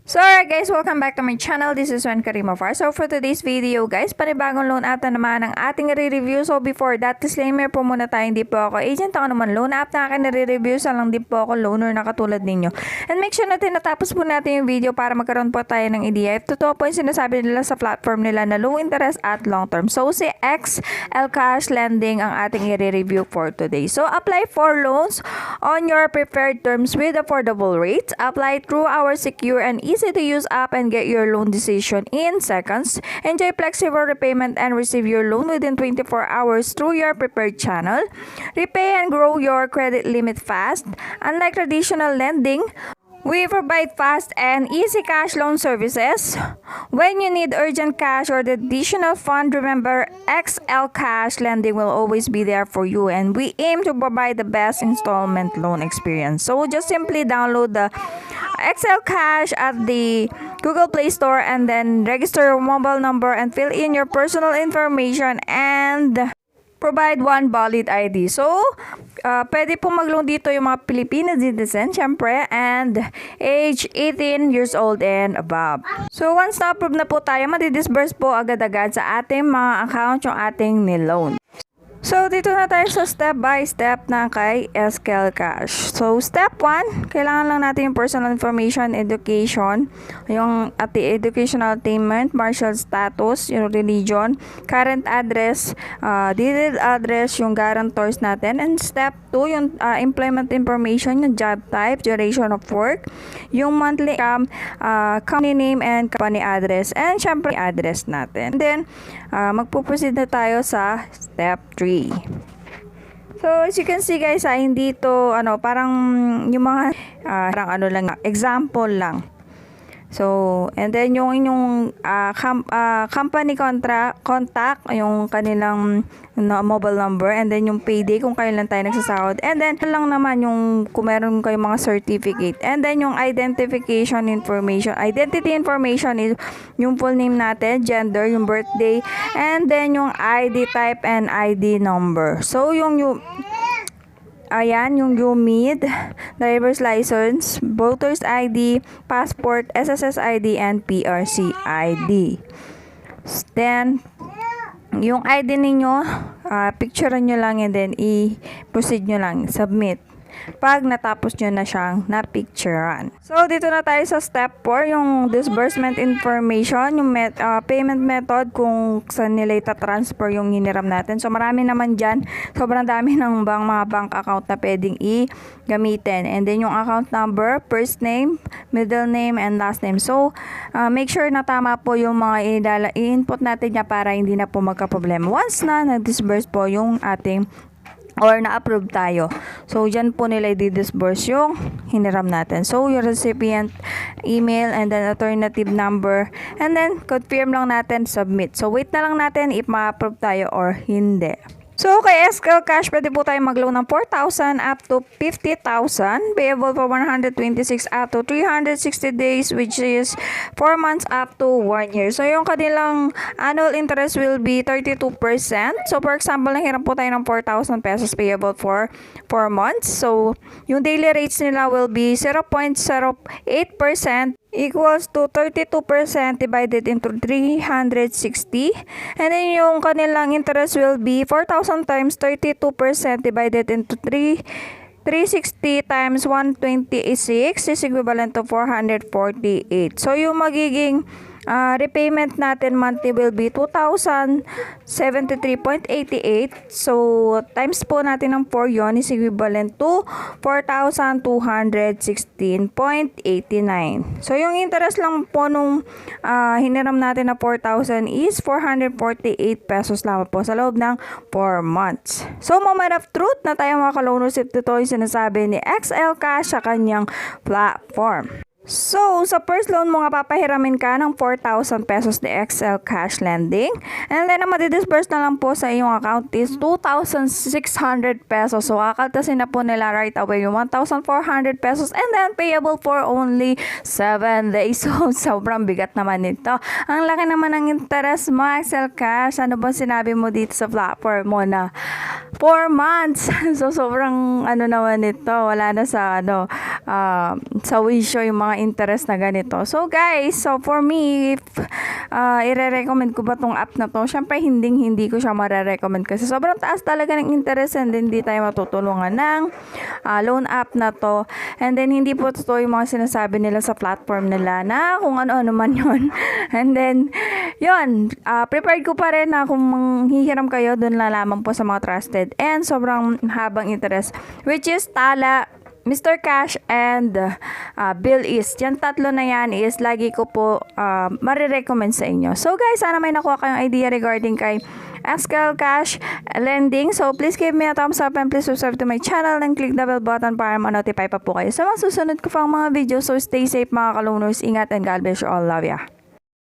So alright guys, welcome back to my channel. This is Xlkash. So for today's video guys, panibagong loan app na naman ang ating re-review. So before that, disclaimer po muna tayo, hindi po ako agent. Ako naman loan app na akin nare-review. So lang din po ako loaner na katulad ninyo. And make sure natin natapos po natin yung video para magkaroon po tayo ng idea. If totoo po yung sinasabi nila sa platform nila na low interest at long term. So si Xlkash lending ang ating i-review for today. So apply for loans on your preferred terms with affordable rates. Apply through our secure and easy to use app and get your loan decision in seconds. Enjoy flexible repayment and receive your loan within 24 hours through your preferred channel. Repay and grow your credit limit fast. Unlike traditional lending, we provide fast and easy cash loan services. When you need urgent cash or the additional fund, remember Xlkash lending will always be there for you, and we aim to provide the best installment loan experience. So just simply download the Xlkash at the Google Play Store and then register your mobile number and fill in your personal information and provide one valid ID. So, pwede po mag-loan dito yung mga Pilipinas citizen, syempre, and age 18 years old and above. So, once na-approve na po tayo, madidisburse po agad-agad sa ating mga account yung ating niloan. So, dito na tayo sa step by step na kay Xlkash. So, step 1, kailangan lang natin yung personal information, education, yung educational attainment, marital status, yung religion, current address, deeded address, yung guarantors natin. And step 2, yung employment information, yung job type, duration of work, yung monthly income, company name and company address, and syempre address natin. And then, magpo-proceed na tayo sa step 3. So, as you can see guys, hindi to, parang yung mga, parang lang, example lang. So, and then yung inyong company contact, yung kanilang mobile number, and then yung payday kung kailan tayo nagsasahod, and then lang naman yung kung meron kayong mga certificate, and then yung identification information. Identity information is yung full name natin, gender, yung birthday, and then yung ID type and ID number. So, yung UMID, driver's license, voter's ID, passport, SSS ID, and PRC ID. Then, yung ID ninyo, picturean nyo lang and then i-proceed nyo lang, submit. Pag natapos nyo na siyang na-picturean. So, dito na tayo sa step 4, yung disbursement information, yung payment method, kung saan nila ita-transfer yung hiniram natin. So, marami naman dyan. Sobrang dami ng mga bank account na pwedeng i-gamitin. And then, yung account number, first name, middle name, and last name. So, make sure na tama po yung mga i-input natin niya para hindi na po magka-problema. Once na nag-disburse po yung ating or na-approve tayo. So, dyan po nila i-disburse yung hiniram natin. So, yung recipient email and then alternative number and then confirm lang natin, submit. So, wait na lang natin if ma-approve tayo or hindi. So, kay Xlkash, pwede po tayo mag-loan ng 4,000 up to 50,000, payable for 126 up to 360 days, which is 4 months up to 1 year. So, yung kanilang annual interest will be 32%. So, for example, nanghiram po tayo ng 4,000 pesos payable for 4 months. So, yung daily rates nila will be 0.08%, equals to 32% divided into 360. And then yung kanilang interest will be 4,000 times 32% divided into 360 times 126 is equivalent to 448. So yung magiging repayment natin monthly will be 2,073.88. So, times po natin ng 4 yon is equivalent to 4,216.89. So, yung interest lang po nung hiniram natin na 4,000 is 448 pesos lang po sa loob ng 4 months. So, moment of truth na tayo mga ka-loaners, if ito yung sinasabi ni Xlkash sa kanyang platform. So, sa first loan mo nga papahiramin ka ng 4,000 pesos ni Xlkash lending. And then, ang madidisburse na lang po sa iyong account is 2,600 pesos. So, kakaltasin na po nila right away yung 1,400 pesos and then payable for only 7 days. So, sobrang bigat naman nito. Ang laki naman ng interest mo, Xlkash. Ano ba sinabi mo dito sa platform mo na 4 months? So, sobrang naman nito. Wala na sa, sa wisyo yung mga mga interest na ganito. So guys, so for me, if ire-recommend ko ba tong app na to? Syempre hindi ko siya mare-recommend kasi sobrang taas talaga ng interest and then hindi tayo matutulungan ng loan app na to. And then hindi po totoo yung mga sinasabi nila sa platform nila na kung ano-ano man yun. And then, yun, prepared ko pa rin na kung manghihiram kayo, dun lamang po sa mga trusted and sobrang habang interest, which is Tala, Mr. Cash, and Bill is. Yan tatlo na yan is lagi ko po marirecommend sa inyo. So guys, sana may nakuha kayong idea regarding kay Xlkash lending. So please give me a thumbs up and please subscribe to my channel and click the bell button para ma-notify pa po kayo sa mga susunod ko pang mga video. So stay safe mga kaluners, ingat and God bless you all. Love ya.